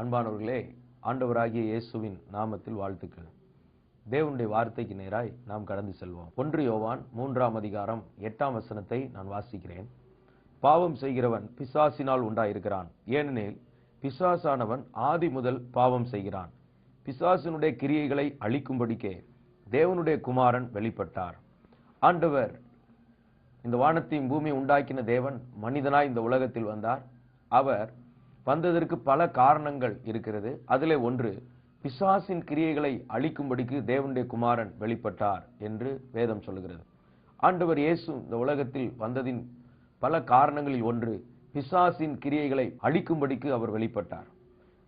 அன்பானவர்களே, ஆண்டவராகிய இயேசுவின் நாமத்தில் வாழ்த்துக்கள். தேவனுடைய வார்த்தைக்கு நேராய் நாம் கடந்து செல்வோம். 1 யோவான் 3ஆம் அதிகாரம் 8ஆம் வசனத்தை நான் வாசிக்கிறேன். பாவம் செய்கிறவன் பிசாசினால் உண்டாயிருக்கிறான். ஏனெனில் பிசாசானவன் ஆதி முதல் பாவம் செய்கிறான். பிசாசினுடைய கிரியைகளை அழிக்கும்படிக்கே தேவனுடைய குமாரன் வெளிப்பட்டார். ஆண்டவர் இந்த வானத்தையும் பூமி உண்டாக்கின தேவன் மனிதனாய் இந்த உலகத்தில் வந்தார். அவர் வந்ததற்கு பல காரணங்கள் இருக்கிறது. அதிலே ஒன்று, பிசாசின் கிரியைகளை அழிக்கும்படிக்கு தேவனுடைய குமாரன் வெளிப்பட்டார் என்று வேதம் சொல்லுகிறது. ஆண்டவர் இயேசு இந்த உலகத்தில் வந்ததின் பல காரணங்களில் ஒன்று, பிசாசின் கிரியைகளை அழிக்கும்படிக்கு அவர் வெளிப்பட்டார்.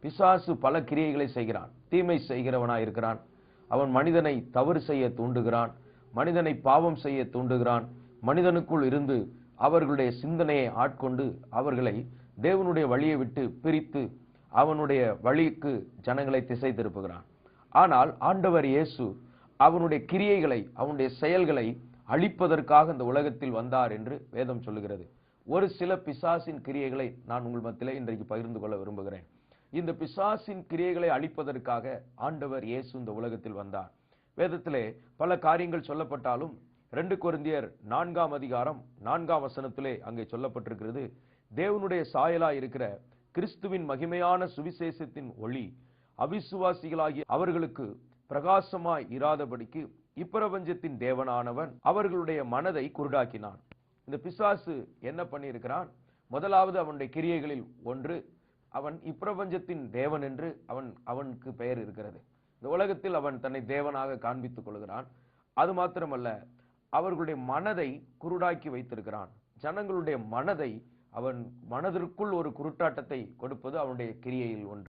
பிசாசு பல கிரியைகளை செய்கிறான். தீமை செய்கிறவனாய் இருக்கிறான். அவன் மனிதனை தவறு செய்ய தூண்டுகிறான். மனிதனை பாவம் செய்ய தூண்டுகிறான். மனிதனுக்குள் இருந்து அவர்களுடைய சிந்தனையை ஆட்கொண்டு அவர்களை தேவனுடைய வழியை விட்டு பிரித்து அவனுடைய வழிக்கு ஜனங்களை திசை திருப்புகிறான். ஆனால் ஆண்டவர் இயேசு அவனுடைய கிரியைகளை, அவனுடைய செயல்களை அழிப்பதற்காக இந்த உலகத்தில் வந்தார் என்று வேதம் சொல்லுகிறது. ஒரு சில பிசாசின் கிரியைகளை நான் உங்கள் மத்தியிலே இன்றைக்கு பகிர்ந்து கொள்ள விரும்புகிறேன். இந்த பிசாசின் கிரியைகளை அழிப்பதற்காக ஆண்டவர் இயேசு இந்த உலகத்தில் வந்தார். வேதத்திலே பல காரியங்கள் சொல்லப்பட்டாலும் 2 கொரிந்தியர் 4ஆம் அதிகாரம் 4ஆம் வசனத்திலே அங்கே சொல்லப்பட்டிருக்கிறது, தேவனுடைய சாயலாய் இருக்கிற கிறிஸ்துவின் மகிமையான சுவிசேஷத்தின் ஒளி அவிசுவாசிகளாகிய அவர்களுக்கு பிரகாசமாய் இராதபடிக்கு இப்பிரபஞ்சத்தின் தேவனானவன் அவர்களுடைய மனதை குருடாக்கினான். இந்த பிசாசு என்ன பண்ணியிருக்கிறான்? முதலாவது, அவனுடைய கிரியைகளில் ஒன்று, அவன் இப்பிரபஞ்சத்தின் தேவன் என்று அவனுக்கு பெயர் இருக்கிறது. இந்த உலகத்தில் அவன் தன்னை தேவனாக காண்பித்துக் கொள்கிறான். அது மாத்திரமல்ல, அவர்களுடைய மனதை குருடாக்கி வைத்திருக்கிறான். ஜனங்களுடைய மனதை, அவன் மனதிற்குள் ஒரு குருட்டாட்டத்தை கொடுப்பது அவனுடைய கிரியையில் ஒன்று.